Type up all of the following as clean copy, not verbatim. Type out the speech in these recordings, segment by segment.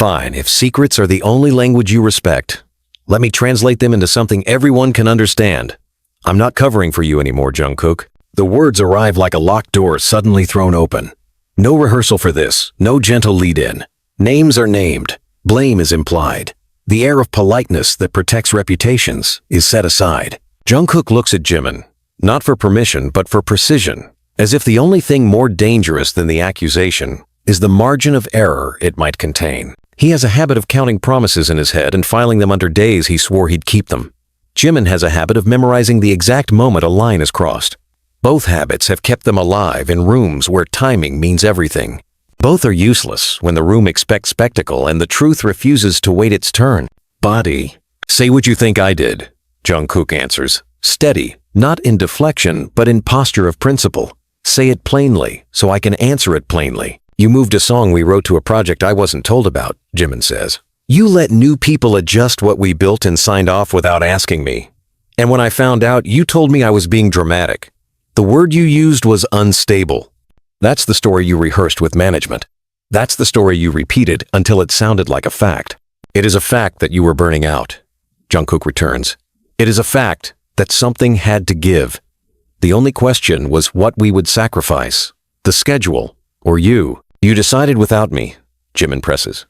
Fine, if secrets are the only language you respect, let me translate them into something everyone can understand. I'm not covering for you anymore, Jungkook. The words arrive like a locked door suddenly thrown open. No rehearsal for this, no gentle lead-in. Names are named, blame is implied. The air of politeness that protects reputations is set aside. Jungkook looks at Jimin, not for permission but for precision, as if the only thing more dangerous than the accusation is the margin of error it might contain. He has a habit of counting promises in his head and filing them under days he swore he'd keep them. Jimin has a habit of memorizing the exact moment a line is crossed. Both habits have kept them alive in rooms where timing means everything. Both are useless when the room expects spectacle and the truth refuses to wait its turn. Body. Say what you think I did, Jungkook answers, steady, not in deflection, but in posture of principle. Say it plainly, so I can answer it plainly. You moved a song we wrote to a project I wasn't told about, Jimin says. You let new people adjust what we built and signed off without asking me. And when I found out, you told me I was being dramatic. The word you used was unstable. That's the story you rehearsed with management. That's the story you repeated until it sounded like a fact. It is a fact that you were burning out, Jungkook returns. It is a fact that something had to give. The only question was what we would sacrifice, the schedule, or you. You decided without me, Jimin presses.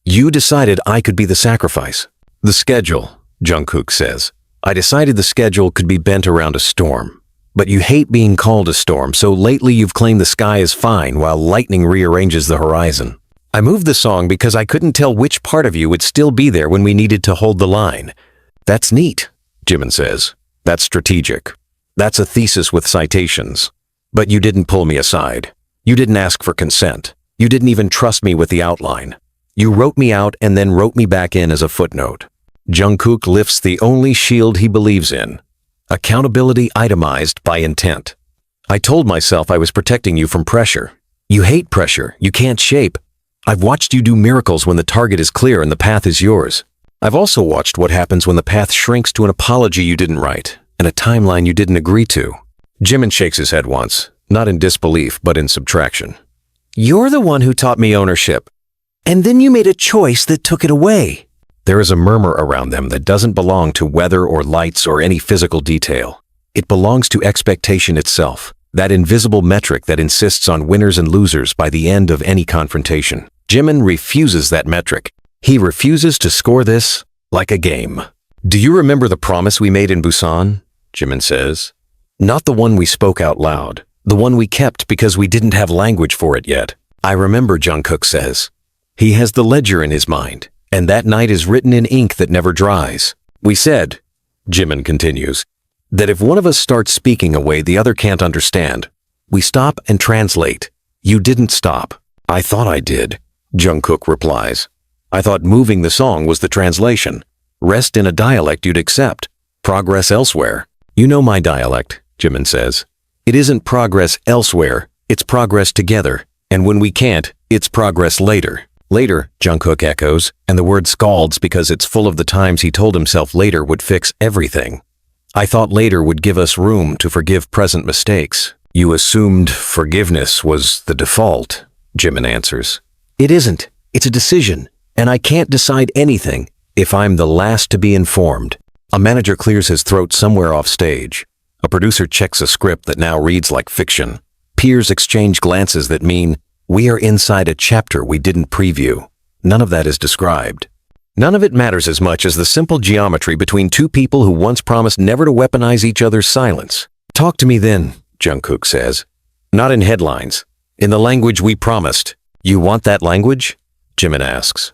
You decided I could be the sacrifice. The schedule, Jungkook says. I decided the schedule could be bent around a storm. But you hate being called a storm, so lately you've claimed the sky is fine while lightning rearranges the horizon. I moved the song because I couldn't tell which part of you would still be there when we needed to hold the line. That's neat, Jimin says. That's strategic. That's a thesis with citations. But you didn't pull me aside. You didn't ask for consent. You didn't even trust me with the outline. You wrote me out and then wrote me back in as a footnote. Jungkook lifts the only shield he believes in. Accountability itemized by intent. I told myself I was protecting you from pressure. You hate pressure. You can't shape. I've watched you do miracles when the target is clear and the path is yours. I've also watched what happens when the path shrinks to an apology you didn't write and a timeline you didn't agree to. Jimin shakes his head once, not in disbelief but in subtraction. You're the one who taught me ownership. And then you made a choice that took it away. There is a murmur around them that doesn't belong to weather or lights or any physical detail. It belongs to expectation itself, that invisible metric that insists on winners and losers by the end of any confrontation. Jimin refuses that metric. He refuses to score this like a game. Do you remember the promise we made in Busan? Jimin says. Not the one we spoke out loud. The one we kept because we didn't have language for it yet. I remember, Jungkook says. He has the ledger in his mind, and that night is written in ink that never dries. We said, Jimin continues, that if one of us starts speaking a way the other can't understand, we stop and translate. You didn't stop. I thought I did, Jungkook replies. I thought moving the song was the translation. Rest in a dialect you'd accept. Progress elsewhere. You know my dialect, Jimin says. It isn't progress elsewhere, it's progress together. And when we can't, it's progress later. Later, Jungkook echoes, and the word scalds because it's full of the times he told himself later would fix everything. I thought later would give us room to forgive present mistakes. You assumed forgiveness was the default, Jimin answers. It isn't. It's a decision, and I can't decide anything if I'm the last to be informed. A manager clears his throat somewhere off stage. A producer checks a script that now reads like fiction. Peers exchange glances that mean, we are inside a chapter we didn't preview. None of that is described. None of it matters as much as the simple geometry between two people who once promised never to weaponize each other's silence. Talk to me then, Jungkook says. Not in headlines. In the language we promised. You want that language? Jimin asks.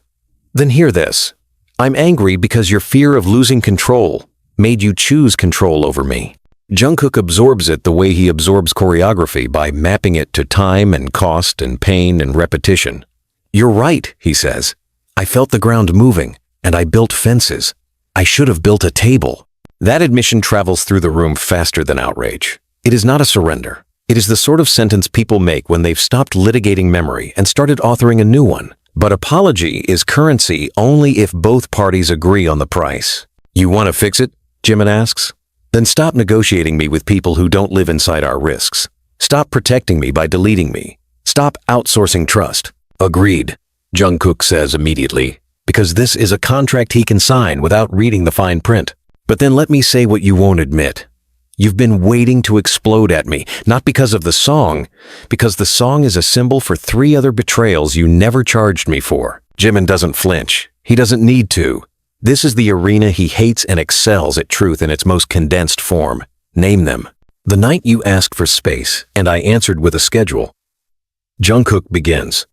Then hear this. I'm angry because your fear of losing control made you choose control over me. Jungkook absorbs it the way he absorbs choreography by mapping it to time and cost and pain and repetition. You're right, he says. I felt the ground moving, and I built fences. I should have built a table. That admission travels through the room faster than outrage. It is not a surrender. It is the sort of sentence people make when they've stopped litigating memory and started authoring a new one. But apology is currency only if both parties agree on the price. You want to fix it? Jimin asks. Then stop negotiating me with people who don't live inside our risks. Stop protecting me by deleting me. Stop outsourcing trust. Agreed. Jungkook says immediately, because this is a contract he can sign without reading the fine print. But then let me say what you won't admit. You've been waiting to explode at me, not because of the song, because the song is a symbol for 3 other betrayals you never charged me for. Jimin doesn't flinch. He doesn't need to. This is the arena he hates and excels at truth in its most condensed form. Name them. The night you asked for space, and I answered with a schedule. Jungkook begins.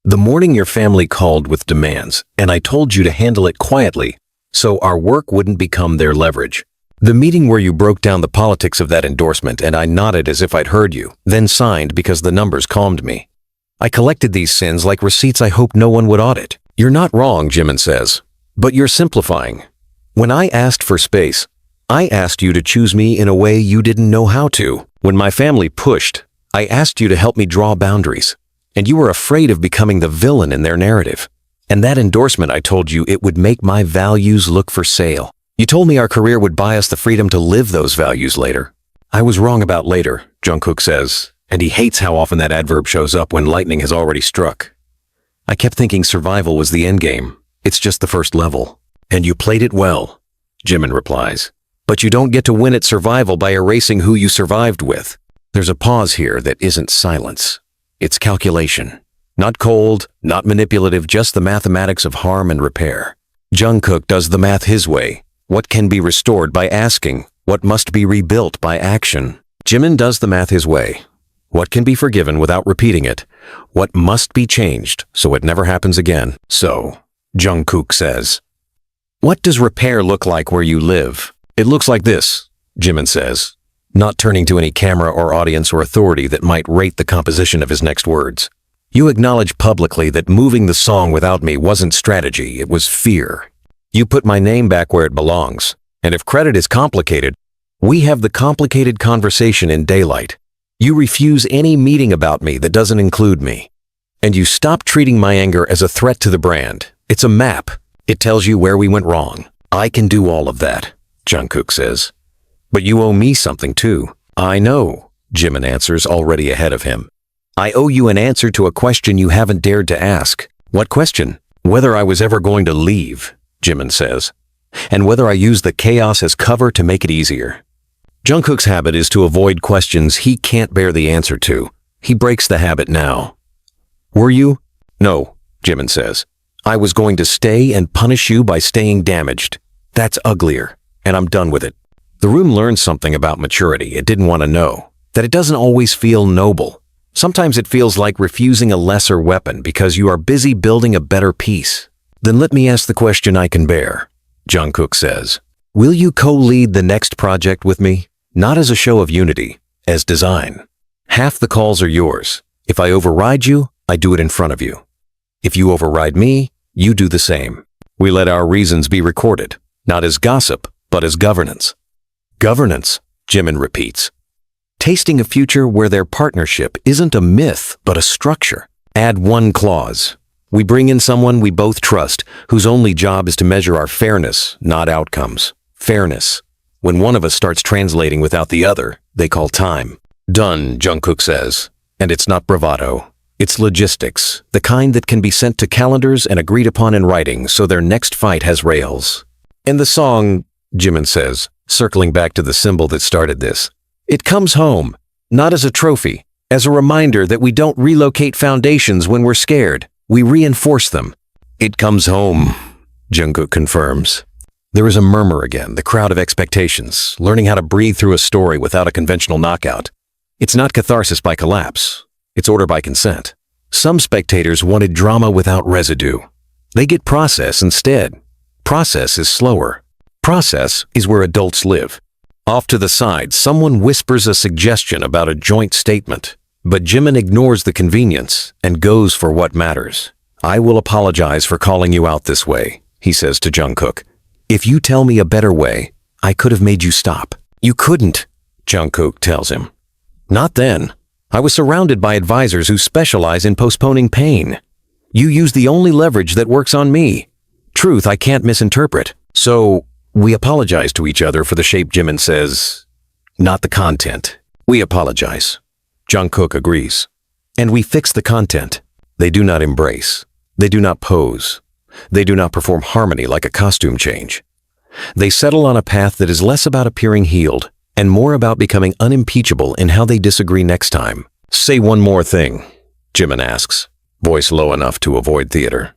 The morning your family called with demands, and I told you to handle it quietly, so our work wouldn't become their leverage. The meeting where you broke down the politics of that endorsement and I nodded as if I'd heard you, then signed because the numbers calmed me. I collected these sins like receipts I hoped no one would audit. You're not wrong, Jimin says, but you're simplifying. When I asked for space, I asked you to choose me in a way you didn't know how to. When my family pushed, I asked you to help me draw boundaries, and you were afraid of becoming the villain in their narrative. And that endorsement, I told you it would make my values look for sale. You told me our career would buy us the freedom to live those values later. I was wrong about later, Jungkook says, and he hates how often that adverb shows up when lightning has already struck. I kept thinking survival was the endgame. It's just the first level. And you played it well, Jimin replies. But you don't get to win at survival by erasing who you survived with. There's a pause here that isn't silence. It's calculation. Not cold, not manipulative, just the mathematics of harm and repair. Jungkook does the math his way. What can be restored by asking? What must be rebuilt by action? Jimin does the math his way. What can be forgiven without repeating it? What must be changed so it never happens again? So, Jungkook says, what does repair look like where you live? It looks like this, Jimin says, not turning to any camera or audience or authority that might rate the composition of his next words. You acknowledge publicly that moving the song without me wasn't strategy, it was fear. You put my name back where it belongs, and if credit is complicated, we have the complicated conversation in daylight. You refuse any meeting about me that doesn't include me. And you stop treating my anger as a threat to the brand. It's a map. It tells you where we went wrong. I can do all of that, Jungkook says. But you owe me something too. I know, Jimin answers, already ahead of him. I owe you an answer to a question you haven't dared to ask. What question? Whether I was ever going to leave, Jimin says, and whether I use the chaos as cover to make it easier. Jungkook's habit is to avoid questions he can't bear the answer to. He breaks the habit now. Were you? No, Jimin says. I was going to stay and punish you by staying damaged. That's uglier, and I'm done with it. The room learned something about maturity it didn't want to know, that it doesn't always feel noble. Sometimes it feels like refusing a lesser weapon because you are busy building a better peace. Then let me ask the question I can bear, Jungkook says. Will you co-lead the next project with me? Not as a show of unity, as design. Half the calls are yours. If I override you, I do it in front of you. If you override me, you do the same. We let our reasons be recorded, not as gossip, but as governance. Governance, Jimin repeats. Tasting a future where their partnership isn't a myth, but a structure. Add one clause. We bring in someone we both trust, whose only job is to measure our fairness, not outcomes. Fairness. When one of us starts translating without the other, they call time. Done, Jungkook says. And it's not bravado. It's logistics, the kind that can be sent to calendars and agreed upon in writing so their next fight has rails. In the song, Jimin says, circling back to the symbol that started this, it comes home, not as a trophy, as a reminder that we don't relocate foundations when we're scared. We reinforce them. It comes home, Jungkook confirms. There is a murmur again, the crowd of expectations, learning how to breathe through a story without a conventional knockout. It's not catharsis by collapse. It's order by consent. Some spectators wanted drama without residue. They get process instead. Process is slower. Process is where adults live. Off to the side, someone whispers a suggestion about a joint statement. But Jimin ignores the convenience and goes for what matters. I will apologize for calling you out this way, he says to Jungkook. If you tell me a better way, I could have made you stop. You couldn't, Jungkook tells him. Not then. I was surrounded by advisors who specialize in postponing pain. You use the only leverage that works on me. Truth I can't misinterpret. So, we apologize to each other for the shape Jimin says, not the content. We apologize. Jungkook agrees. And we fix the content. They do not embrace. They do not pose. They do not perform harmony like a costume change. They settle on a path that is less about appearing healed and more about becoming unimpeachable in how they disagree next time. Say one more thing, Jimin asks, voice low enough to avoid theater.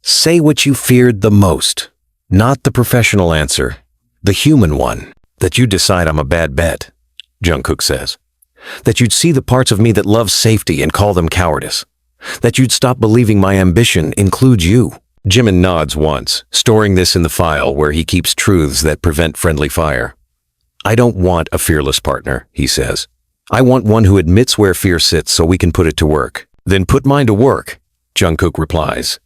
Say what you feared the most. Not the professional answer, the human one. That you decide I'm a bad bet, Jungkook says. That you'd see the parts of me that love safety and call them cowardice. That you'd stop believing my ambition includes you. Jimin nods once, storing this in the file where he keeps truths that prevent friendly fire. I don't want a fearless partner, he says. I want one who admits where fear sits so we can put it to work. Then put mine to work, Jungkook replies.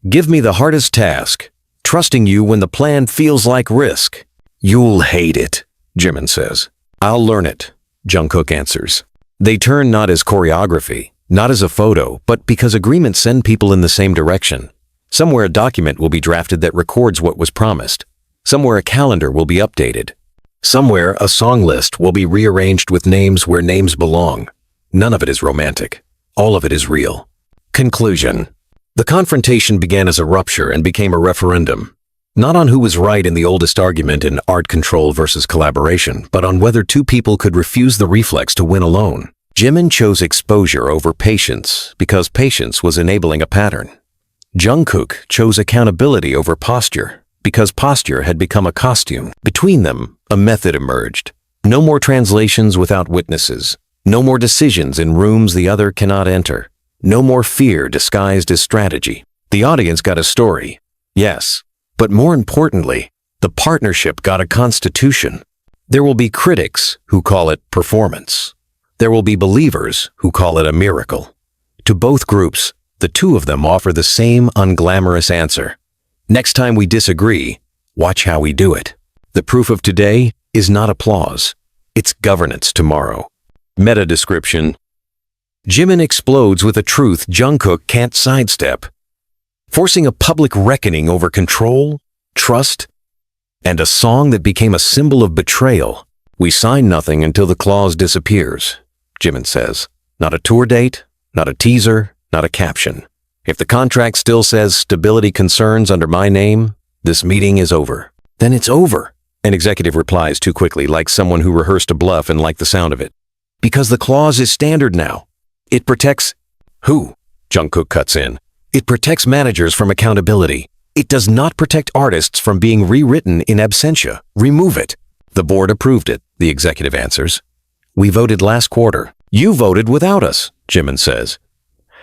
Give me the hardest task, trusting you when the plan feels like risk. You'll hate it, Jimin says. I'll learn it, Jungkook answers. They turn not as choreography, not as a photo, but because agreements send people in the same direction. Somewhere a document will be drafted that records what was promised. Somewhere a calendar will be updated. Somewhere a song list will be rearranged with names where names belong. None of it is romantic. All of it is real. Conclusion. The confrontation began as a rupture and became a referendum. Not on who was right in the oldest argument in art control versus collaboration, but on whether two people could refuse the reflex to win alone. Jimin chose exposure over patience because patience was enabling a pattern. Jungkook chose accountability over posture because posture had become a costume. Between them, a method emerged. No more translations without witnesses. No more decisions in rooms the other cannot enter. No more fear disguised as strategy. The audience got a story, yes. But more importantly, the partnership got a constitution. There will be critics who call it performance. There will be believers who call it a miracle. To both groups, the two of them offer the same unglamorous answer. Next time we disagree, watch how we do it. The proof of today is not applause. It's governance tomorrow. Meta description. Jimin explodes with a truth Jungkook can't sidestep, forcing a public reckoning over control, trust, and a song that became a symbol of betrayal. We sign nothing until the clause disappears, Jimin says. Not a tour date, not a teaser, not a caption. If the contract still says stability concerns under my name, this meeting is over. Then it's over, an executive replies too quickly, like someone who rehearsed a bluff and liked the sound of it. Because the clause is standard now. It protects... Who? Jungkook cuts in. It protects managers from accountability. It does not protect artists from being rewritten in absentia. Remove it. The board approved it, the executive answers. We voted last quarter. You voted without us, Jimin says.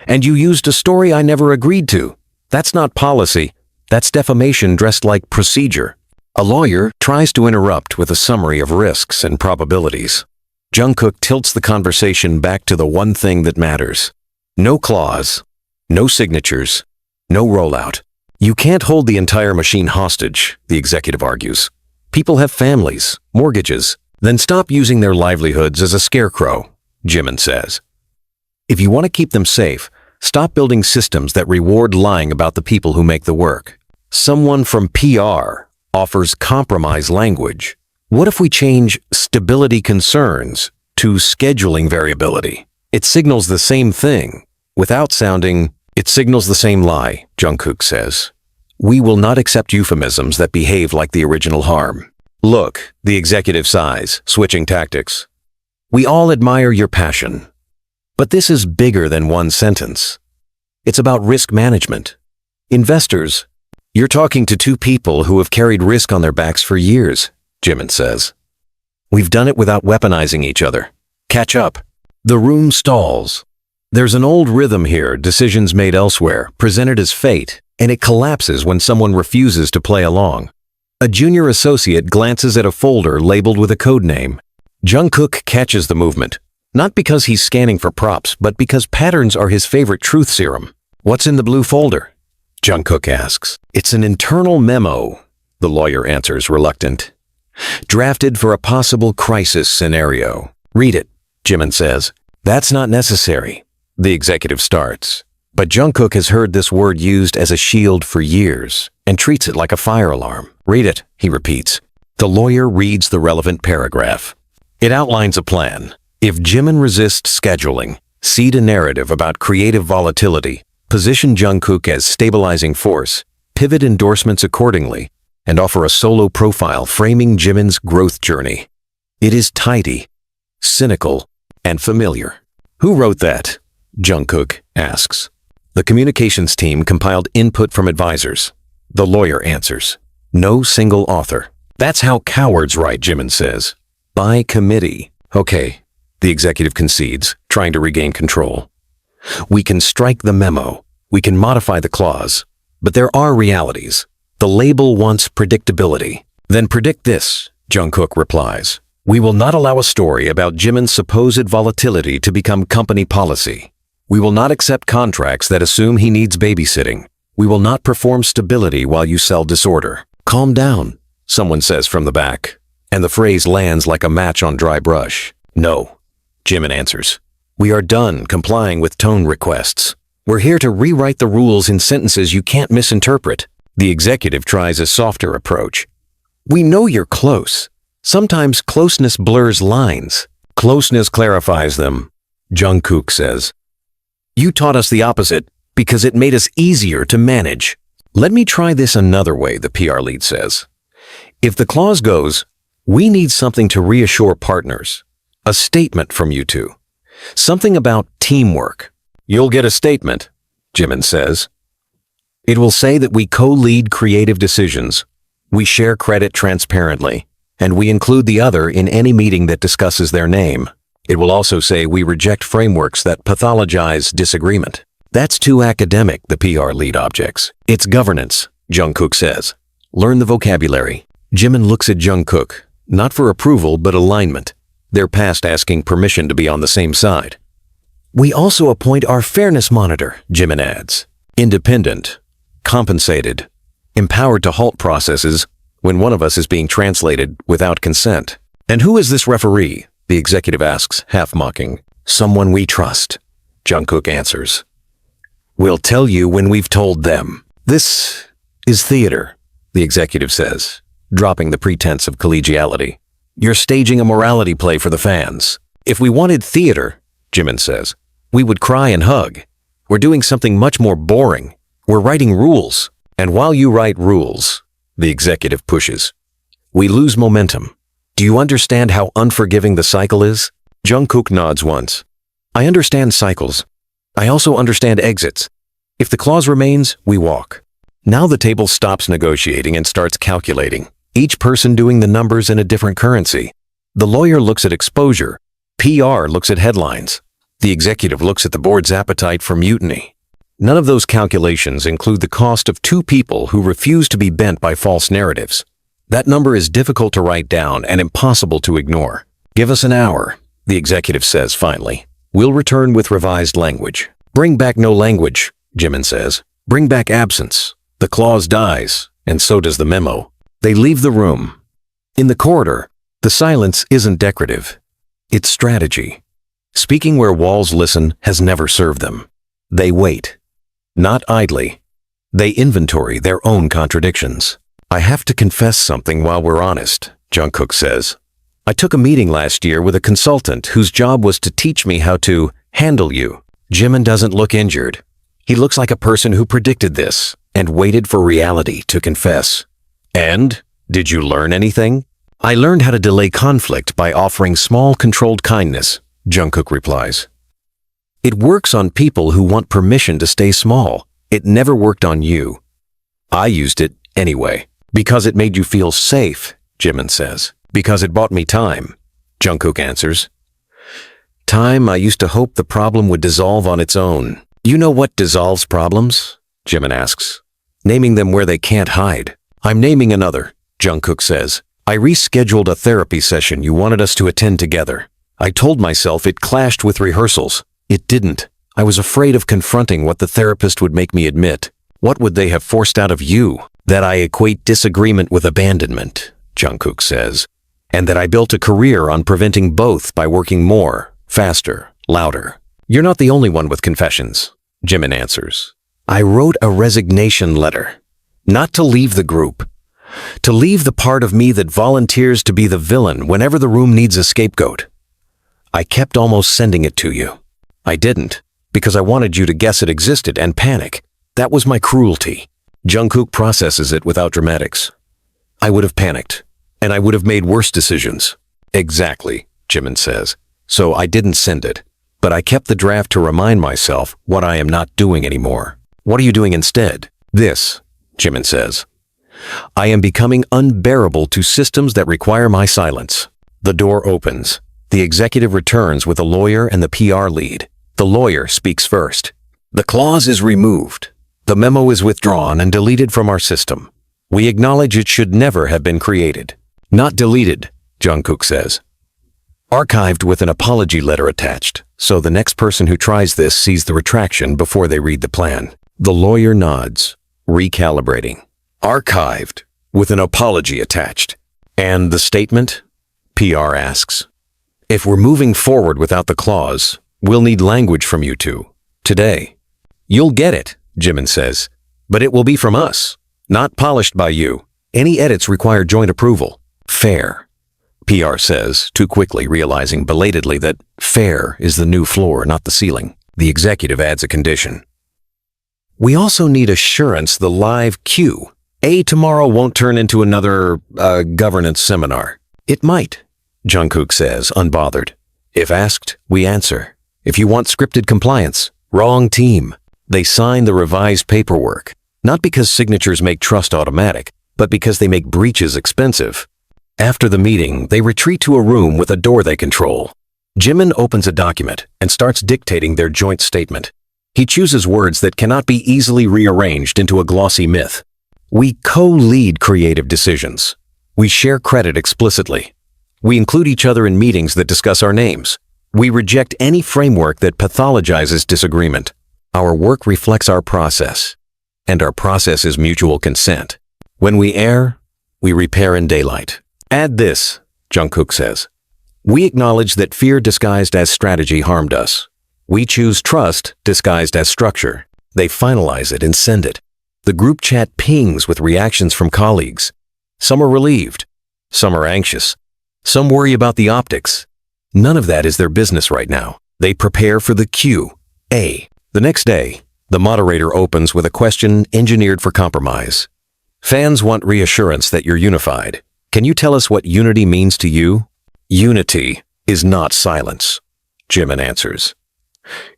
And you used a story I never agreed to. That's not policy. That's defamation dressed like procedure. A lawyer tries to interrupt with a summary of risks and probabilities. Jungkook tilts the conversation back to the one thing that matters. No clause. No signatures, no rollout. You can't hold the entire machine hostage, the executive argues. People have families, mortgages. Then stop using their livelihoods as a scarecrow, Jimin says. If you want to keep them safe, stop building systems that reward lying about the people who make the work. Someone from PR offers compromise language. What if we change stability concerns to scheduling variability? It signals the same thing without sounding... It signals the same lie, Jungkook says. We will not accept euphemisms that behave like the original harm. Look, the executive sighs, switching tactics. We all admire your passion. But this is bigger than one sentence. It's about risk management. Investors. You're talking to two people who have carried risk on their backs for years, Jimin says. We've done it without weaponizing each other. Catch up. The room stalls. There's an old rhythm here, decisions made elsewhere, presented as fate, and it collapses when someone refuses to play along. A junior associate glances at a folder labeled with a code name. Jungkook catches the movement, not because he's scanning for props, but because patterns are his favorite truth serum. What's in the blue folder? Jungkook asks. It's an internal memo, the lawyer answers, reluctant. Drafted for a possible crisis scenario. Read it, Jimin says. That's not necessary. The executive starts. But Jungkook has heard this word used as a shield for years and treats it like a fire alarm. Read it, he repeats. The lawyer reads the relevant paragraph. It outlines a plan. If Jimin resists scheduling, seed a narrative about creative volatility, Position Jungkook as stabilizing force, pivot endorsements accordingly, and offer a solo profile framing Jimin's growth journey. It is tidy, cynical, and familiar. Who wrote that? Jungkook asks. The communications team compiled input from advisors. The lawyer answers. No single author. That's how cowards write, Jimin says. By committee. Okay, the executive concedes, trying to regain control. We can strike the memo. We can modify the clause. But there are realities. The label wants predictability. Then predict this, Jungkook replies. We will not allow a story about Jimin's supposed volatility to become company policy. We will not accept contracts that assume he needs babysitting. We will not perform stability while you sell disorder. Calm down, someone says from the back, and the phrase lands like a match on dry brush. No, Jimin answers. We are done complying with tone requests. We're here to rewrite the rules in sentences you can't misinterpret. The executive tries a softer approach. We know you're close. Sometimes closeness blurs lines. Closeness clarifies them, Jungkook says. You taught us the opposite because it made us easier to manage. Let me try this another way, the PR lead says. If the clause goes, we need something to reassure partners. A statement from you two. Something about teamwork. You'll get a statement, Jimin says. It will say that we co-lead creative decisions. We share credit transparently, and we include the other in any meeting that discusses their name. It will also say we reject frameworks that pathologize disagreement. That's too academic, the PR lead objects. It's governance, Jungkook says. Learn the vocabulary. Jimin looks at Jungkook, not for approval but alignment. They're past asking permission to be on the same side. We also appoint our fairness monitor, Jimin adds. Independent, compensated, empowered to halt processes when one of us is being translated without consent. And who is this referee? The executive asks, half mocking. Someone we trust, Jungkook answers. We'll tell you when we've told them. This is theater, the executive says, dropping the pretense of collegiality. You're staging a morality play for the fans. If we wanted theater, Jimin says, we would cry and hug. We're doing something much more boring. We're writing rules. And while you write rules, the executive pushes, we lose momentum. Do you understand how unforgiving the cycle is? Jungkook nods once. I understand cycles. I also understand exits. If the clause remains, we walk. Now the table stops negotiating and starts calculating, each person doing the numbers in a different currency. The lawyer looks at exposure. PR looks at headlines. The executive looks at the board's appetite for mutiny. None of those calculations include the cost of two people who refuse to be bent by false narratives. That number is difficult to write down and impossible to ignore. Give us an hour, the executive says finally. We'll return with revised language. Bring back no language, Jimin says. Bring back absence. The clause dies, and so does the memo. They leave the room. In the corridor, the silence isn't decorative. It's strategy. Speaking where walls listen has never served them. They wait. Not idly. They inventory their own contradictions. I have to confess something while we're honest, Jungkook says. I took a meeting last year with a consultant whose job was to teach me how to handle you. Jimin doesn't look injured. He looks like a person who predicted this and waited for reality to confess. And? Did you learn anything? I learned how to delay conflict by offering small controlled kindness, Jungkook replies. It works on people who want permission to stay small. It never worked on you. I used it anyway. Because it made you feel safe, Jimin says. Because it bought me time, Jungkook answers. Time I used to hope the problem would dissolve on its own. You know what dissolves problems? Jimin asks. Naming them where they can't hide. I'm naming another, Jungkook says. I rescheduled a therapy session you wanted us to attend together. I told myself it clashed with rehearsals. It didn't. I was afraid of confronting what the therapist would make me admit. What would they have forced out of you? That I equate disagreement with abandonment, Jungkook says. And that I built a career on preventing both by working more, faster, louder. You're not the only one with confessions, Jimin answers. I wrote a resignation letter. Not to leave the group. To leave the part of me that volunteers to be the villain whenever the room needs a scapegoat. I kept almost sending it to you. I didn't. Because I wanted you to guess it existed and panic. That was my cruelty. Jungkook processes it without dramatics. I would have panicked, and I would have made worse decisions. Exactly, Jimin says. So I didn't send it, but I kept the draft to remind myself what I am not doing anymore. What are you doing instead? This, Jimin says. I am becoming unbearable to systems that require my silence. The door opens. The executive returns with a lawyer and the PR lead. The lawyer speaks first. The clause is removed. The memo is withdrawn and deleted from our system. We acknowledge it should never have been created. Not deleted, Jungkook says. Archived with an apology letter attached, so the next person who tries this sees the retraction before they read the plan. The lawyer nods, recalibrating. Archived with an apology attached. And the statement? PR asks. If we're moving forward without the clause, we'll need language from you two. Today. You'll get it, Jimin says. But it will be from us, not polished by you. Any edits require joint approval. Fair. PR says, too quickly realizing belatedly that fair is the new floor, not the ceiling. The executive adds a condition. We also need assurance the live queue. Tomorrow won't turn into another, governance seminar. It might, Jungkook says, unbothered. If asked, we answer. If you want scripted compliance, wrong team. They sign the revised paperwork, not because signatures make trust automatic, but because they make breaches expensive. After the meeting, they retreat to a room with a door they control. Jimin opens a document and starts dictating their joint statement. He chooses words that cannot be easily rearranged into a glossy myth. We co-lead creative decisions. We share credit explicitly. We include each other in meetings that discuss our names. We reject any framework that pathologizes disagreement. Our work reflects our process, and our process is mutual consent. When we err, we repair in daylight. Add this, Jungkook says. We acknowledge that fear disguised as strategy harmed us. We choose trust disguised as structure. They finalize it and send it. The group chat pings with reactions from colleagues. Some are relieved. Some are anxious. Some worry about the optics. None of that is their business right now. They prepare for the Q&A. The next day, the moderator opens with a question engineered for compromise. Fans want reassurance that you're unified. Can you tell us what unity means to you? Unity is not silence, Jimin answers.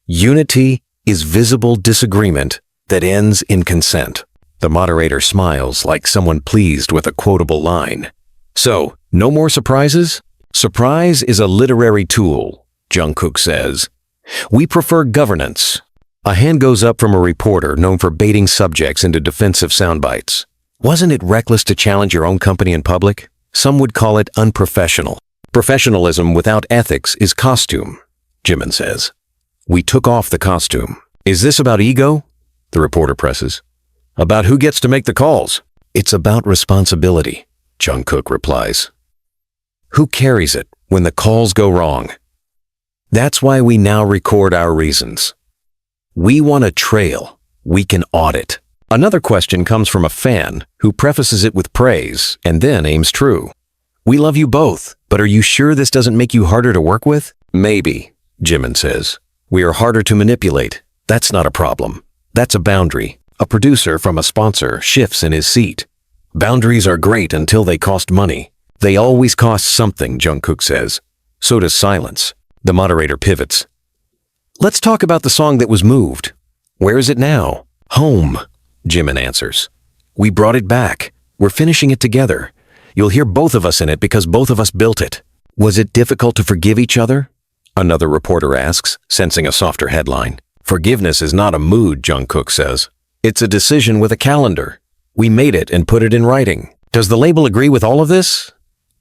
Unity is visible disagreement that ends in consent. The moderator smiles like someone pleased with a quotable line. So, no more surprises? Surprise is a literary tool, Jungkook says. We prefer governance. A hand goes up from a reporter known for baiting subjects into defensive soundbites. Wasn't it reckless to challenge your own company in public? Some would call it unprofessional. Professionalism without ethics is costume, Jimin says. We took off the costume. Is this about ego? The reporter presses. About who gets to make the calls? It's about responsibility, Jungkook replies. Who carries it when the calls go wrong? That's why we now record our reasons. We want a trail we can audit. Another question comes from a fan who prefaces it with praise and then aims true. We love you both, but are you sure this doesn't make you harder to work with? Maybe, Jimin says. We are harder to manipulate. That's not a problem. That's a boundary. A producer from a sponsor shifts in his seat. Boundaries are great until they cost money. They always cost something, Jungkook says. So does silence. The moderator pivots. Let's talk about the song that was moved. Where is it now? Home, Jimin answers. We brought it back. We're finishing it together. You'll hear both of us in it because both of us built it. Was it difficult to forgive each other? Another reporter asks, sensing a softer headline. Forgiveness is not a mood, Jungkook says. It's a decision with a calendar. We made it and put it in writing. Does the label agree with all of this?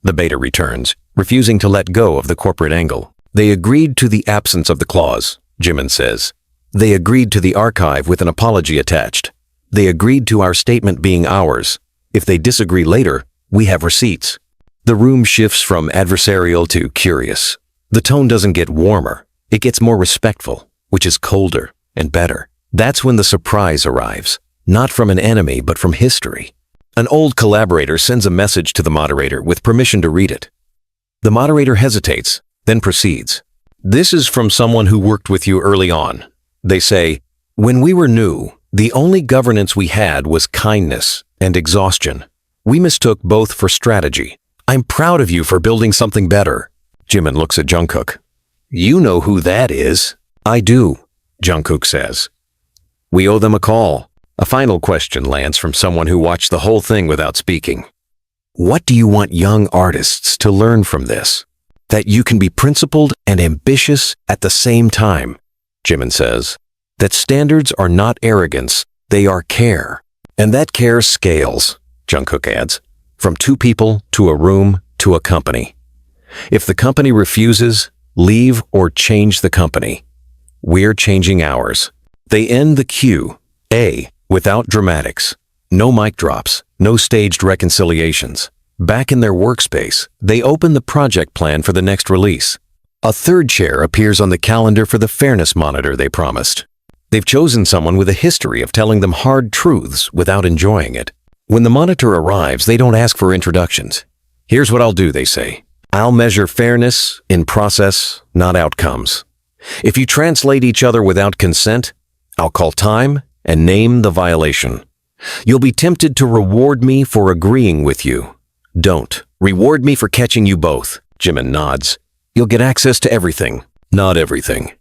The beta returns, refusing to let go of the corporate angle. They agreed to the absence of the clause, Jimin says. They agreed to the archive with an apology attached. They agreed to our statement being ours. If they disagree later, we have receipts. The room shifts from adversarial to curious. The tone doesn't get warmer. It gets more respectful, which is colder and better. That's when the surprise arrives, not from an enemy, but from history. An old collaborator sends a message to the moderator with permission to read it. The moderator hesitates, then proceeds. This is from someone who worked with you early on. They say, "When we were new, the only governance we had was kindness and exhaustion. We mistook both for strategy. I'm proud of you for building something better." Jimin looks at Jungkook. "You know who that is." "I do," Jungkook says. "We owe them a call." A final question lands from someone who watched the whole thing without speaking. "What do you want young artists to learn from this?" "That you can be principled and ambitious at the same time," Jimin says. "That standards are not arrogance, they are care. And that care scales," Jungkook adds, "from two people to a room to a company. If the company refuses, leave or change the company. We're changing ours." They end the Q&A without dramatics. No mic drops, no staged reconciliations. Back in their workspace, they open the project plan for the next release. A third chair appears on the calendar for the fairness monitor they promised. They've chosen someone with a history of telling them hard truths without enjoying it. When the monitor arrives, they don't ask for introductions. "Here's what I'll do," they say. "I'll measure fairness in process, not outcomes. If you translate each other without consent, I'll call time and name the violation. You'll be tempted to reward me for agreeing with you. Don't. Reward me for catching you both." Jimin nods. "You'll get access to everything." "Not everything,"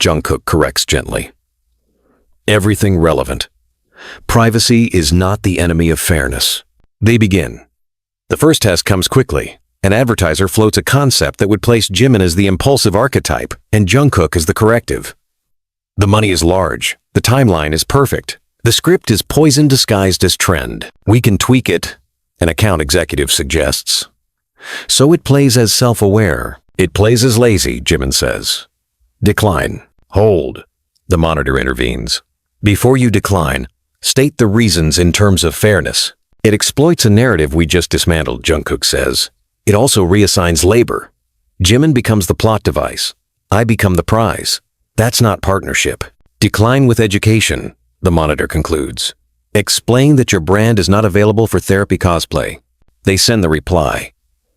Jungkook corrects gently. "Everything relevant. Privacy is not the enemy of fairness." They begin. The first test comes quickly. An advertiser floats a concept that would place Jimin as the impulsive archetype and Jungkook as the corrective. The money is large. The timeline is perfect. The script is poison disguised as trend. "We can tweak it," an account executive suggests. "So it plays as self-aware." "It plays as lazy," Jimin says. "Decline. Hold." The monitor intervenes. "Before you decline, state the reasons in terms of fairness." "It exploits a narrative we just dismantled," Jungkook says. "It also reassigns labor. Jimin becomes the plot device. I become the prize. That's not partnership." "Decline with education," the monitor concludes. "Explain that your brand is not available for therapy cosplay." They send the reply.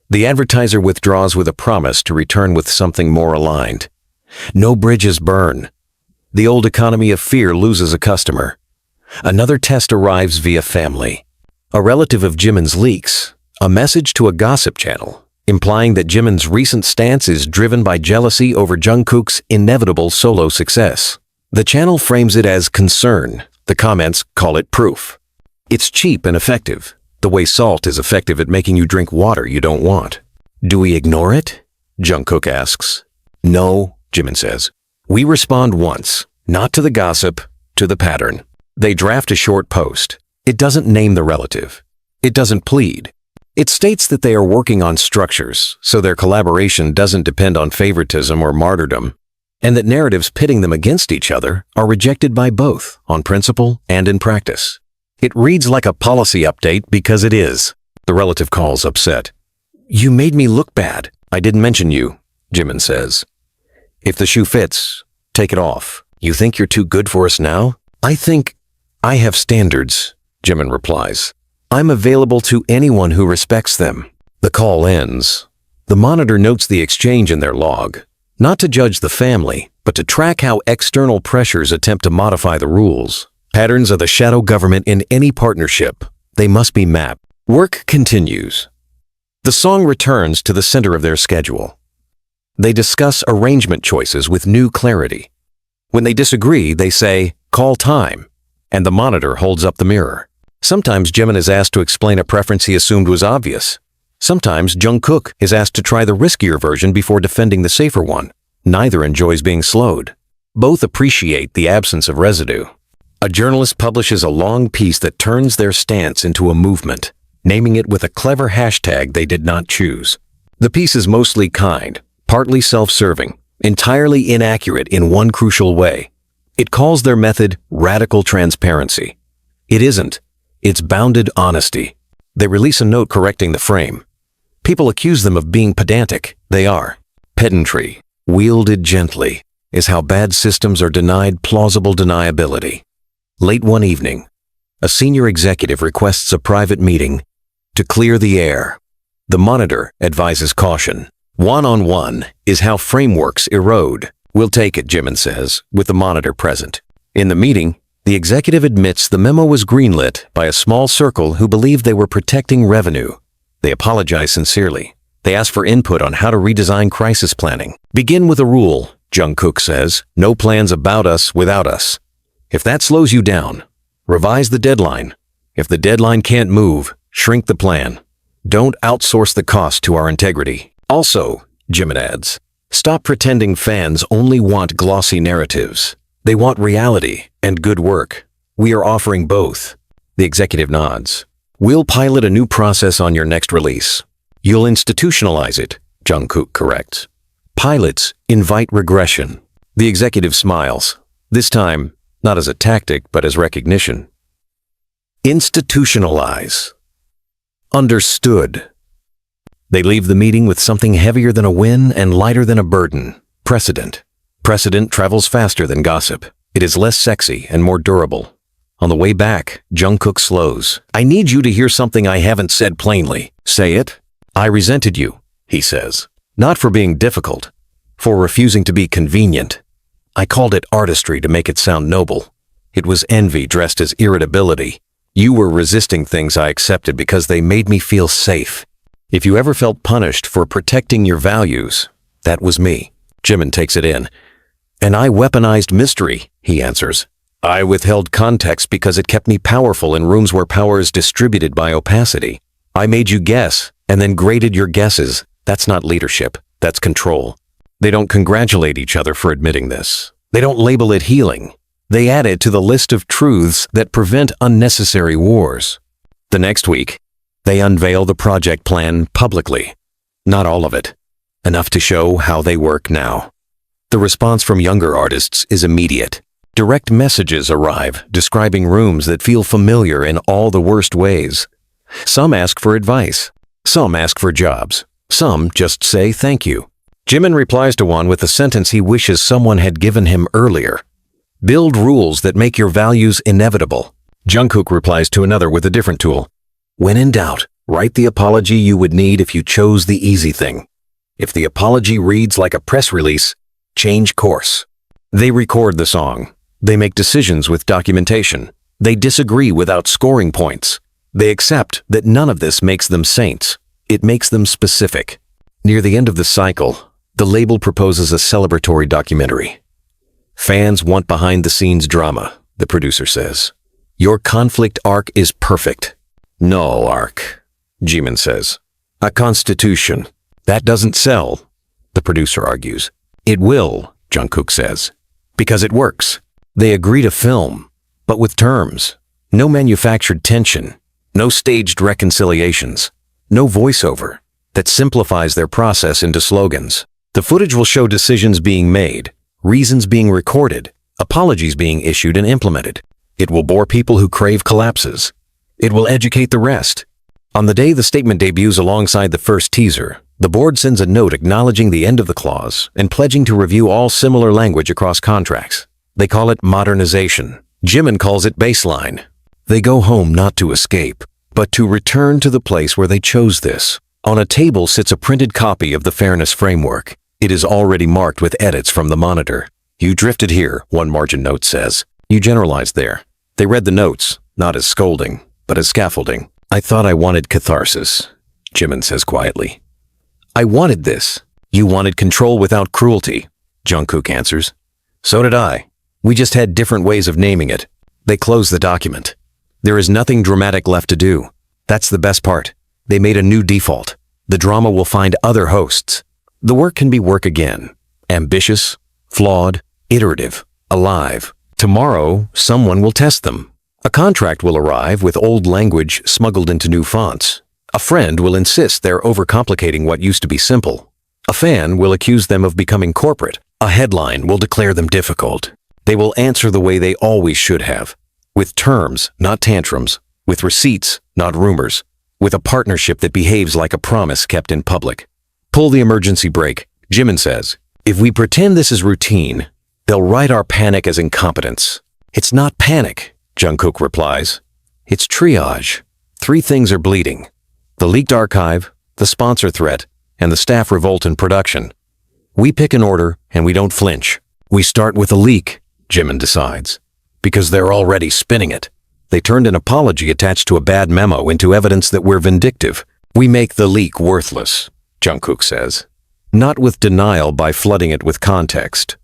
The advertiser withdraws with a promise to return with something more aligned. No bridges burn. The old economy of fear loses a customer. Another test arrives via family. A relative of Jimin's leaks a message to a gossip channel, implying that Jimin's recent stance is driven by jealousy over Jungkook's inevitable solo success. The channel frames it as concern. The comments call it proof. It's cheap and effective, the way salt is effective at making you drink water you don't want. "Do we ignore it?" Jungkook asks. "No," Jimin says. "We respond once, not to the gossip, to the pattern." They draft a short post. It doesn't name the relative. It doesn't plead. It states that they are working on structures, so their collaboration doesn't depend on favoritism or martyrdom, and that narratives pitting them against each other are rejected by both, on principle and in practice. It reads like a policy update because it is. The relative calls upset. "You made me look bad." "I didn't mention you," Jimin says. "If the shoe fits, take it off." "You think you're too good for us now?" "I think I have standards," Jimin replies. "I'm available to anyone who respects them." The call ends. The monitor notes the exchange in their log, not to judge the family, but to track how external pressures attempt to modify the rules. Patterns of the shadow government in any partnership. They must be mapped. Work continues. The song returns to the center of their schedule. They discuss arrangement choices with new clarity. When they disagree, they say, "Call time," and the monitor holds up the mirror. Sometimes Jimin is asked to explain a preference he assumed was obvious. Sometimes Jungkook is asked to try the riskier version before defending the safer one. Neither enjoys being slowed. Both appreciate the absence of residue. A journalist publishes a long piece that turns their stance into a movement, naming it with a clever hashtag they did not choose. The piece is mostly kind, partly self-serving, entirely inaccurate in one crucial way. It calls their method radical transparency. It isn't. It's bounded honesty. They release a note correcting the frame. People accuse them of being pedantic. They are. Pedantry, wielded gently, is how bad systems are denied plausible deniability. Late one evening, a senior executive requests a private meeting to clear the air. The monitor advises caution. One-on-one is how frameworks erode. We'll take it, Jimin says, with the monitor present. In the meeting, the executive admits the memo was greenlit by a small circle who believed they were protecting revenue. They apologize sincerely. They ask for input on how to redesign crisis planning. Begin with a rule, Jungkook says, no plans about us without us. If that slows you down, revise the deadline. If the deadline can't move, shrink the plan. Don't outsource the cost to our integrity. Also, Jimin adds, stop pretending fans only want glossy narratives. They want reality and good work. We are offering both. The executive nods. We'll pilot a new process on your next release. You'll institutionalize it, Jungkook corrects. Pilots invite regression. The executive smiles. This time, not as a tactic, but as recognition. Institutionalize. Understood. They leave the meeting with something heavier than a win and lighter than a burden. Precedent. Precedent travels faster than gossip. It is less sexy and more durable. On the way back, Jungkook slows. I need you to hear something I haven't said plainly. Say it. I resented you, he says. Not for being difficult, for refusing to be convenient. I called it artistry to make it sound noble. It was envy dressed as irritability. You were resisting things I accepted because they made me feel safe. If you ever felt punished for protecting your values, that was me. Jimin takes it in. And I weaponized mystery, he answers. I withheld context because it kept me powerful in rooms where power is distributed by opacity. I made you guess and then graded your guesses. That's not leadership, that's control. They don't congratulate each other for admitting this. They don't label it healing. They add it to the list of truths that prevent unnecessary wars. The next week, they unveil the project plan publicly. Not all of it. Enough to show how they work now. The response from younger artists is immediate. Direct messages arrive describing rooms that feel familiar in all the worst ways. Some ask for advice. Some ask for jobs. Some just say thank you. Jimin replies to one with a sentence he wishes someone had given him earlier. Build rules that make your values inevitable. Jungkook replies to another with a different tool. When in doubt, write the apology you would need if you chose the easy thing. If the apology reads like a press release, change course. They record the song. They make decisions with documentation. They disagree without scoring points. They accept that none of this makes them saints. It makes them specific. Near the end of the cycle, the label proposes a celebratory documentary. Fans want behind-the-scenes drama, the producer says. Your conflict arc is perfect. No arc, Jimin says. A constitution. That doesn't sell, the producer argues. It will, Jungkook says, because it works. They agree to film, but with terms. No manufactured tension. No staged reconciliations. No voiceover that simplifies their process into slogans. The footage will show decisions being made, reasons being recorded, apologies being issued and implemented. It will bore people who crave collapses. It will educate the rest. On the day the statement debuts alongside the first teaser, the board sends a note acknowledging the end of the clause and pledging to review all similar language across contracts. They call it modernization. Jimin calls it baseline. They go home not to escape, but to return to the place where they chose this. On a table sits a printed copy of the fairness framework. It is already marked with edits from the monitor. You drifted here, one margin note says. You generalized there. They read the notes, not as scolding, but as scaffolding. I thought I wanted catharsis, Jimin says quietly. I wanted this. You wanted control without cruelty, Jungkook answers. So did I. We just had different ways of naming it. They close the document. There is nothing dramatic left to do. That's the best part. They made a new default. The drama will find other hosts. The work can be work again. Ambitious, flawed, iterative, alive. Tomorrow, someone will test them. A contract will arrive with old language smuggled into new fonts. A friend will insist they're overcomplicating what used to be simple. A fan will accuse them of becoming corporate. A headline will declare them difficult. They will answer the way they always should have. With terms, not tantrums. With receipts, not rumors. With a partnership that behaves like a promise kept in public. Pull the emergency brake, Jimin says. If we pretend this is routine, they'll write our panic as incompetence. It's not panic, Jungkook replies. It's triage. 3 things are bleeding. The leaked archive, the sponsor threat, and the staff revolt in production. We pick an order and we don't flinch. We start with a leak, Jimin decides, because they're already spinning it. They turned an apology attached to a bad memo into evidence that we're vindictive. We make the leak worthless, Jungkook says. Not with denial by flooding it with context.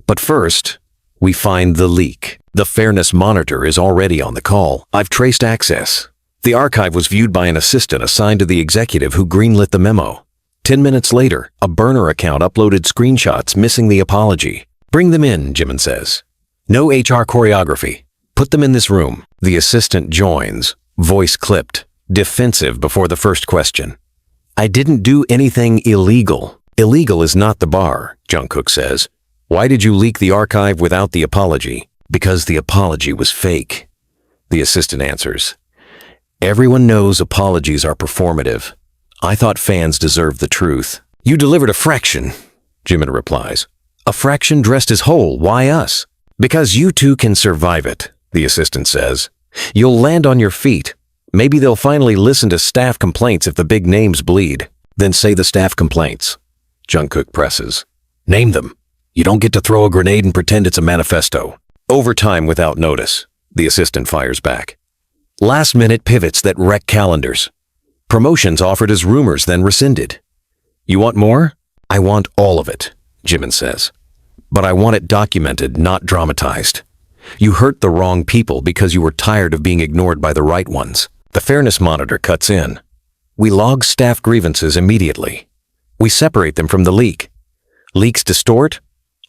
But first, we find the leak. The fairness monitor is already on the call. I've traced access. The archive was viewed by an assistant assigned to the executive who greenlit the memo. 10 minutes later, a burner account uploaded screenshots missing the apology. Bring them in, Jimin says. No HR choreography. Put them in this room. The assistant joins, voice clipped, defensive before the first question. I didn't do anything illegal. Illegal is not the bar, Jungkook says. Why did you leak the archive without the apology? Because the apology was fake. The assistant answers. Everyone knows apologies are performative. I thought fans deserved the truth. You delivered a fraction, Jimin replies. A fraction dressed as whole, why us? Because you two can survive it, the assistant says. You'll land on your feet. Maybe they'll finally listen to staff complaints if the big names bleed. Then say the staff complaints. Jungkook presses. Name them. You don't get to throw a grenade and pretend it's a manifesto. Overtime without notice, the assistant fires back. Last-minute pivots that wreck calendars. Promotions offered as rumors then rescinded. You want more? I want all of it, Jimin says. But I want it documented, not dramatized. You hurt the wrong people because you were tired of being ignored by the right ones. The fairness monitor cuts in. We log staff grievances immediately. We separate them from the leak. Leaks distort,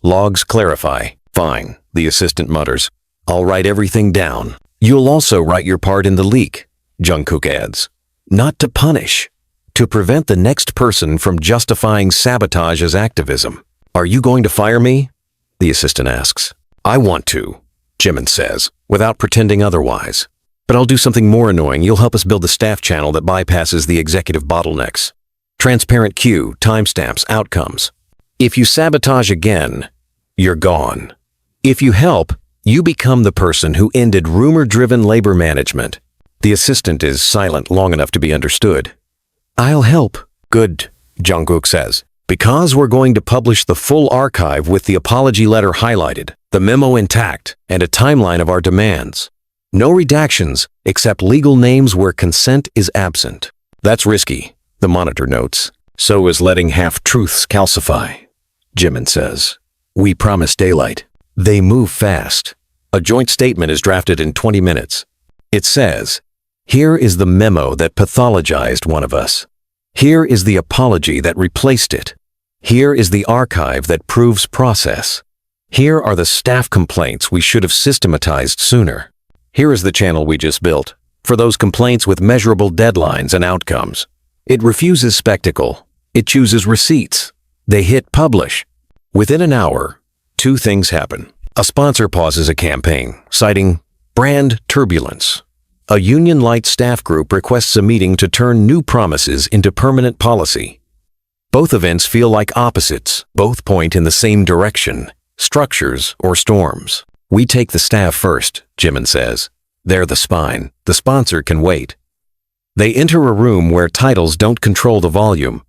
logs clarify. Fine, the assistant mutters. I'll write everything down. You'll also write your part in the leak, Jungkook adds. Not to punish, to prevent the next person from justifying sabotage as activism. Are you going to fire me? The assistant asks. I want to, Jimin says, without pretending otherwise. But I'll do something more annoying. You'll help us build the staff channel that bypasses the executive bottlenecks. Transparent queue, timestamps, outcomes. If you sabotage again, you're gone. If you help, you become the person who ended rumor-driven labor management. The assistant is silent long enough to be understood. I'll help. Good, Jungkook says. Because we're going to publish the full archive with the apology letter highlighted, the memo intact, and a timeline of our demands. No redactions, except legal names where consent is absent. That's risky, the monitor notes. So is letting half-truths calcify, Jimin says. We promise daylight. They move fast. A joint statement is drafted in 20 minutes. It says, here is the memo that pathologized one of us. Here is the apology that replaced it. Here is the archive that proves process. Here are the staff complaints we should have systematized sooner. Here is the channel we just built, for those complaints with measurable deadlines and outcomes. It refuses spectacle. It chooses receipts. They hit publish. Within an hour, two things happen. A sponsor pauses a campaign, citing brand turbulence. A Union Light staff group requests a meeting to turn new promises into permanent policy. Both events feel like opposites. Both point in the same direction, structures or storms. We take the staff first, Jimin says. They're the spine. The sponsor can wait. They enter a room where titles don't control the volume.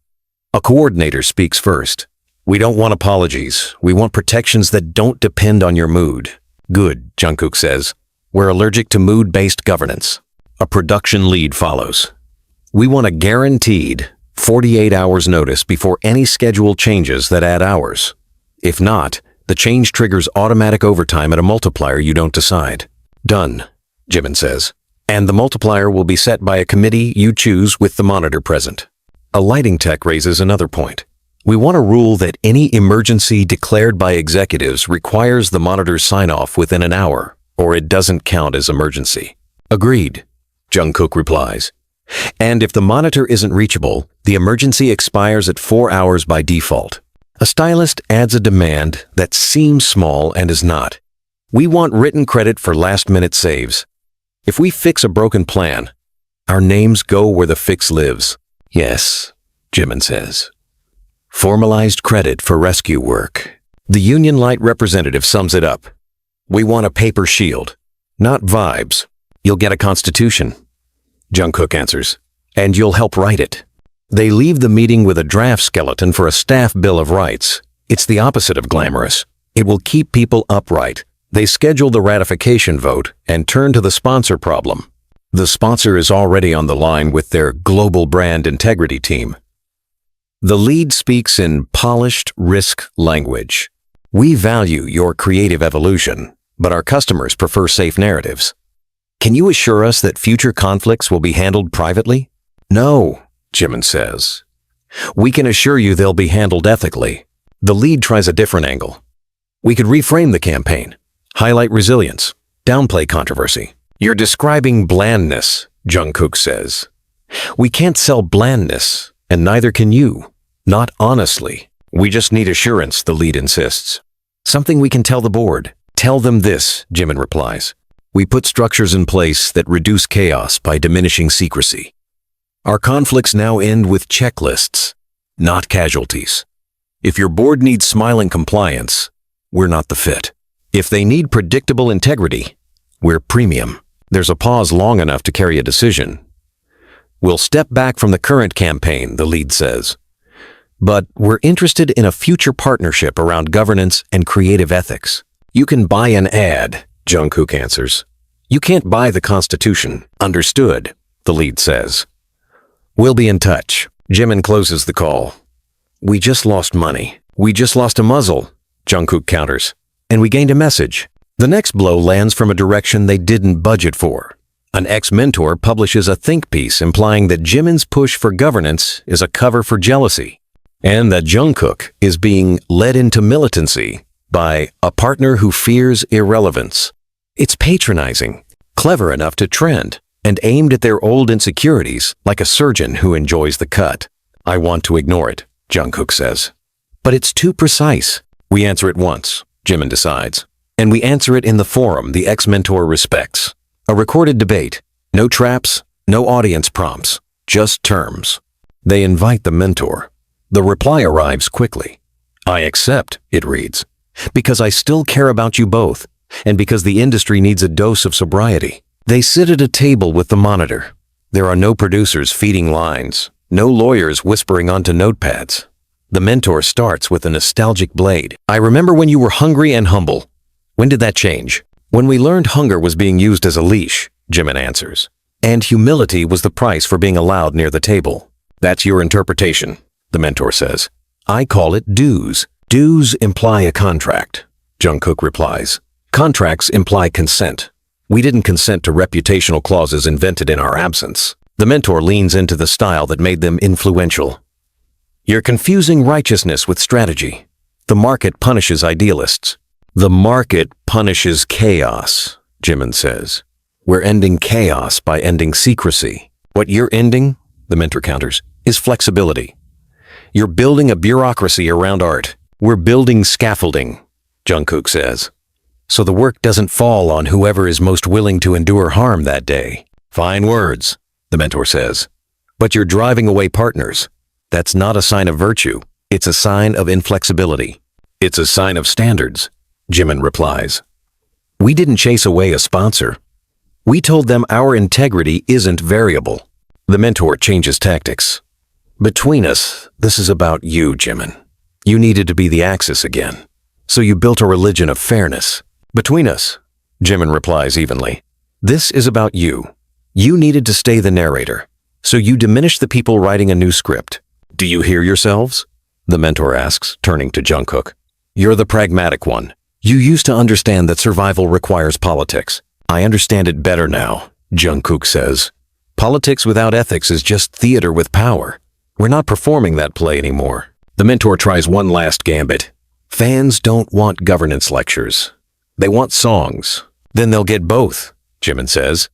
A coordinator speaks first. We don't want apologies. We want protections that don't depend on your mood. Good, Jungkook says. We're allergic to mood-based governance. A production lead follows. We want a guaranteed 48 hours notice before any schedule changes that add hours. If not, the change triggers automatic overtime at a multiplier you don't decide. Done, Jimin says. And the multiplier will be set by a committee you choose with the monitor present. A lighting tech raises another point. We want a rule that any emergency declared by executives requires the monitor's sign-off within an hour, or it doesn't count as emergency. Agreed, Jungkook replies. And if the monitor isn't reachable, the emergency expires at 4 hours by default. A stylist adds a demand that seems small and is not. We want written credit for last-minute saves. If we fix a broken plan, our names go where the fix lives. Yes, Jimin says. Formalized credit for rescue work. The Union Light representative sums it up. We want a paper shield, not vibes. You'll get a constitution, Jungkook answers, and you'll help write it. They leave the meeting with a draft skeleton for a staff bill of rights. It's the opposite of glamorous. It will keep people upright. They schedule the ratification vote and turn to the sponsor problem. The sponsor is already on the line with their global brand integrity team. The lead speaks in polished risk language. We value your creative evolution, but our customers prefer safe narratives. Can you assure us that future conflicts will be handled privately? No, Jimin says. We can assure you they'll be handled ethically. The lead tries a different angle. We could reframe the campaign, highlight resilience, downplay controversy. You're describing blandness, Jungkook says. We can't sell blandness, and neither can you. Not honestly. We just need assurance, the lead insists. Something we can tell the board. Tell them this, Jimin replies. We put structures in place that reduce chaos by diminishing secrecy. Our conflicts now end with checklists, not casualties. If your board needs smiling compliance, we're not the fit. If they need predictable integrity, we're premium. There's a pause long enough to carry a decision. We'll step back from the current campaign, the lead says. But we're interested in a future partnership around governance and creative ethics. You can buy an ad, Jungkook answers. You can't buy the Constitution. Understood, the lead says. We'll be in touch. Jimin closes the call. We just lost money. We just lost a muzzle, Jungkook counters. And we gained a message. The next blow lands from a direction they didn't budget for. An ex-mentor publishes a think piece implying that Jimin's push for governance is a cover for jealousy, and that Jungkook is being led into militancy by a partner who fears irrelevance. It's patronizing, clever enough to trend, and aimed at their old insecurities like a surgeon who enjoys the cut. I want to ignore it, Jungkook says. But it's too precise. We answer it once, Jimin decides. And we answer it in the forum the ex-mentor respects. A recorded debate. No traps, no audience prompts, just terms. They invite the mentor. The reply arrives quickly. I accept, it reads, because I still care about you both, and because the industry needs a dose of sobriety. They sit at a table with the monitor. There are no producers feeding lines, no lawyers whispering onto notepads. The mentor starts with a nostalgic blade. I remember when you were hungry and humble. When did that change? When we learned hunger was being used as a leash, Jimin answers. And humility was the price for being allowed near the table. That's your interpretation, the mentor says. I call it dues. Dues imply a contract, Jungkook replies. Contracts imply consent. We didn't consent to reputational clauses invented in our absence. The mentor leans into the style that made them influential. You're confusing righteousness with strategy. The market punishes idealists. The market punishes chaos, Jimin says. We're ending chaos by ending secrecy. What you're ending, the mentor counters, is flexibility. You're building a bureaucracy around art. We're building scaffolding, Jungkook says. So the work doesn't fall on whoever is most willing to endure harm that day. Fine words, the mentor says. But you're driving away partners. That's not a sign of virtue. It's a sign of inflexibility. It's a sign of standards, Jimin replies. We didn't chase away a sponsor. We told them our integrity isn't variable. The mentor changes tactics. Between us, this is about you, Jimin. You needed to be the axis again. So you built a religion of fairness. Between us, Jimin replies evenly. This is about you. You needed to stay the narrator. So you diminished the people writing a new script. Do you hear yourselves? The mentor asks, turning to Jungkook. You're the pragmatic one. You used to understand that survival requires politics. I understand it better now, Jungkook says. Politics without ethics is just theater with power. We're not performing that play anymore. The mentor tries one last gambit. Fans don't want governance lectures. They want songs. Then they'll get both, Jimin says.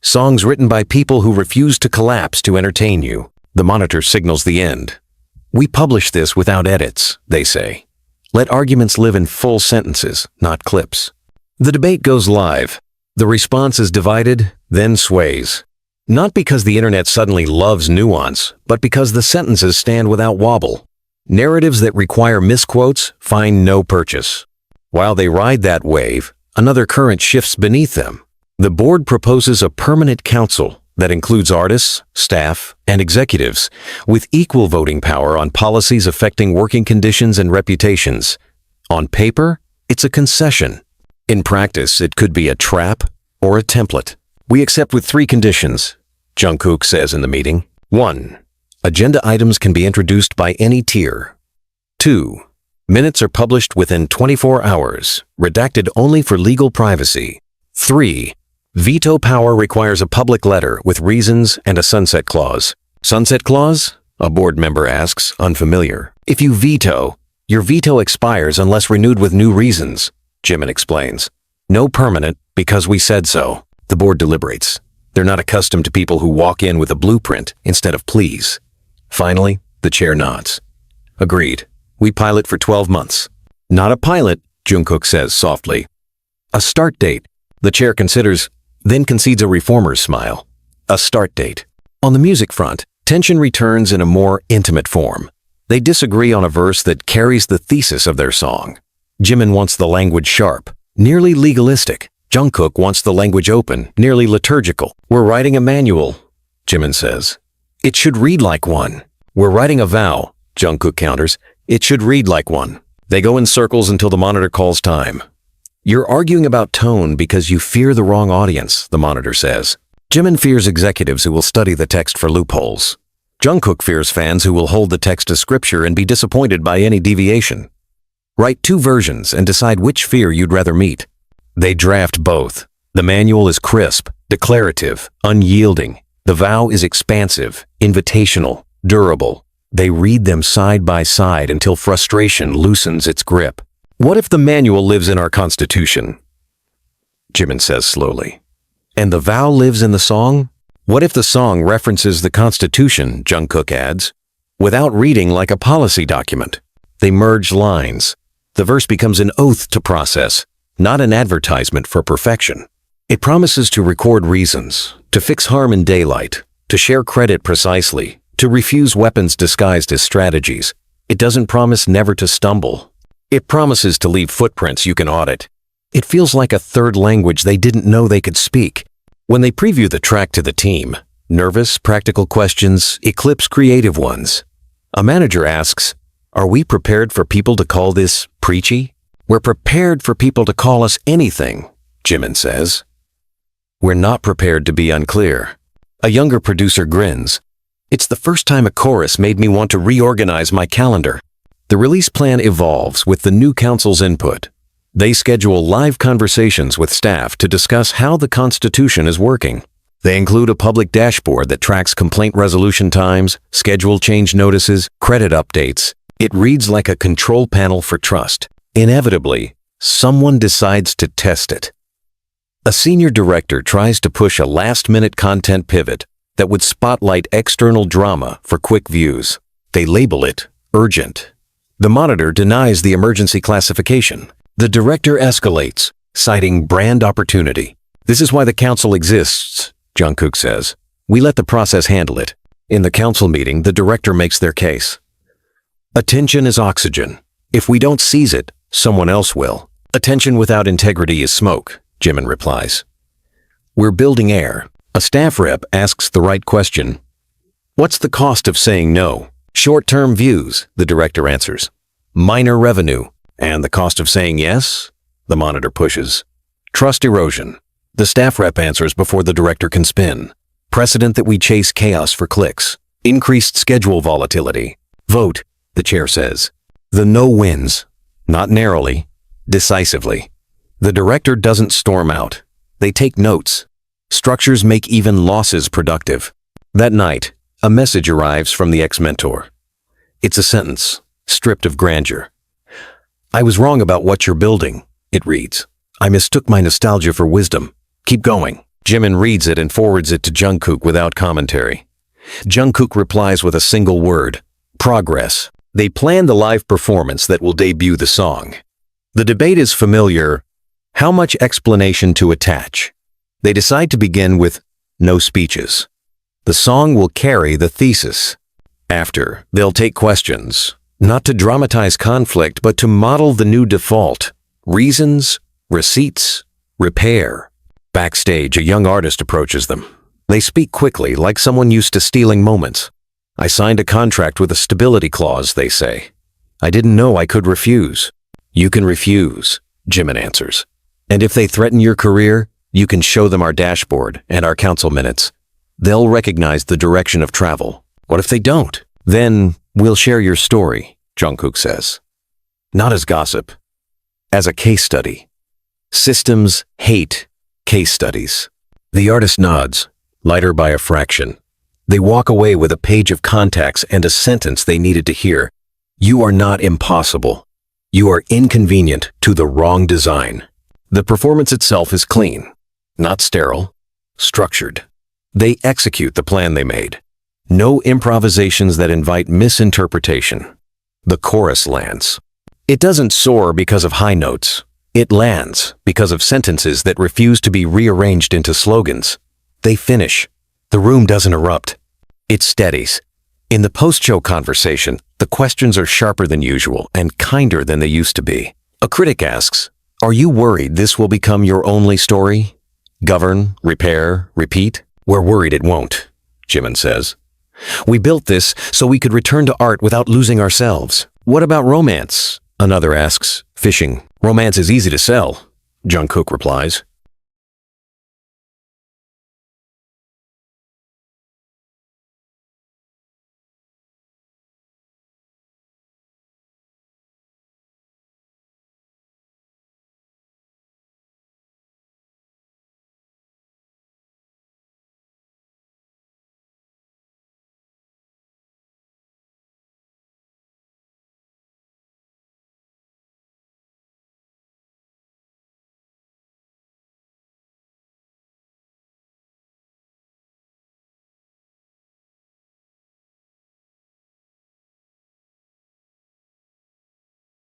Songs written by people who refuse to collapse to entertain you. The monitor signals the end. We publish this without edits, they say. Let arguments live in full sentences, not clips. The debate goes live. The response is divided, then sways. Not because the internet suddenly loves nuance, but because the sentences stand without wobble. Narratives that require misquotes find no purchase. While they ride that wave, another current shifts beneath them. The board proposes a permanent council that includes artists, staff, and executives with equal voting power on policies affecting working conditions and reputations. On paper, It's a concession. In practice, it could be a trap or a template. We accept with 3 conditions, Jungkook says in the meeting. 1. Agenda items can be introduced by any tier. 2. Minutes are published within 24 hours, redacted only for legal privacy. 3. Veto power requires a public letter with reasons and a sunset clause. Sunset clause? A board member asks, unfamiliar. If you veto, your veto expires unless renewed with new reasons, Jimin explains. No permanent, because we said so. The board deliberates. They're not accustomed to people who walk in with a blueprint instead of please. Finally, the chair nods. Agreed. We pilot for 12 months. Not a pilot, Jungkook says softly. A start date. The chair considers, then concedes a reformer's smile. A start date. On the music front, tension returns in a more intimate form. They disagree on a verse that carries the thesis of their song. Jimin wants the language sharp, nearly legalistic. Jungkook wants the language open, nearly liturgical. We're writing a manual, Jimin says. It should read like one. We're writing a vow, Jungkook counters. It should read like one. They go in circles until the monitor calls time. You're arguing about tone because you fear the wrong audience, the monitor says. Jimin fears executives who will study the text for loopholes. Jungkook fears fans who will hold the text as scripture and be disappointed by any deviation. Write 2 versions and decide which fear you'd rather meet. They draft both. The manual is crisp, declarative, unyielding. The vow is expansive, invitational, durable. They read them side by side until frustration loosens its grip. What if the manual lives in our constitution? Jimin says slowly. And the vow lives in the song? What if the song references the constitution, Jungkook adds, without reading like a policy document? They merge lines. The verse becomes an oath to process, not an advertisement for perfection. It promises to record reasons, to fix harm in daylight, to share credit precisely, to refuse weapons disguised as strategies. It doesn't promise never to stumble. It promises to leave footprints you can audit. It feels like a third language they didn't know they could speak. When they preview the track to the team, nervous, practical questions eclipse creative ones. A manager asks, "Are we prepared for people to call this preachy?" "We're prepared for people to call us anything," Jimin says. "We're not prepared to be unclear." A younger producer grins. "It's the first time a chorus made me want to reorganize my calendar." The release plan evolves with the new council's input. They schedule live conversations with staff to discuss how the Constitution is working. They include a public dashboard that tracks complaint resolution times, schedule change notices, credit updates. It reads like a control panel for trust. Inevitably, someone decides to test it. A senior director tries to push a last-minute content pivot that would spotlight external drama for quick views. They label it urgent. The monitor denies the emergency classification. The director escalates, citing brand opportunity. "This is why the council exists," Jungkook says. "We let the process handle it." In the council meeting, the director makes their case. Attention is oxygen. If we don't seize it, someone else will. "Attention without integrity is smoke," Jimin replies. "We're building air." A staff rep asks the right question. "What's the cost of saying no?" "Short-term views," the director answers. "Minor revenue." "And the cost of saying yes?" The monitor pushes. "Trust erosion." The staff rep answers before the director can spin. "Precedent that we chase chaos for clicks. Increased schedule volatility." "Vote," the chair says. The no wins. Not narrowly, decisively. The director doesn't storm out. They take notes. Structures make even losses productive. That night, a message arrives from the ex-mentor. It's a sentence, stripped of grandeur. "I was wrong about what you're building," it reads. "I mistook my nostalgia for wisdom. Keep going." Jimin reads it and forwards it to Jungkook without commentary. Jungkook replies with a single word, progress. They plan the live performance that will debut the song. The debate is familiar. How much explanation to attach? They decide to begin with no speeches. The song will carry the thesis. After, they'll take questions, not to dramatize conflict, but to model the new default. Reasons, receipts, repair. Backstage, a young artist approaches them. They speak quickly, like someone used to stealing moments. "I signed a contract with a stability clause," they say. "I didn't know I could refuse." "You can refuse," Jimin answers. And if they threaten your career, you can show them our dashboard and our council minutes. They'll recognize the direction of travel. What if they don't? Then we'll share your story, Jungkook says. Not as gossip, as a case study. Systems hate case studies. The artist nods, lighter by a fraction. They walk away with a page of contacts and a sentence they needed to hear. You are not impossible. You are inconvenient to the wrong design. The performance itself is clean, not sterile, structured. They execute the plan they made. No improvisations that invite misinterpretation. The chorus lands. It doesn't soar because of high notes. It lands because of sentences that refuse to be rearranged into slogans. They finish. The room doesn't erupt. It steadies. In the post-show conversation, the questions are sharper than usual and kinder than they used to be. A critic asks, "Are you worried this will become your only story? Govern, repair, repeat?" "We're worried it won't," Jimin says. "We built this so we could return to art without losing ourselves." "What about romance?" another asks, fishing. "Romance is easy to sell," Jungkook replies.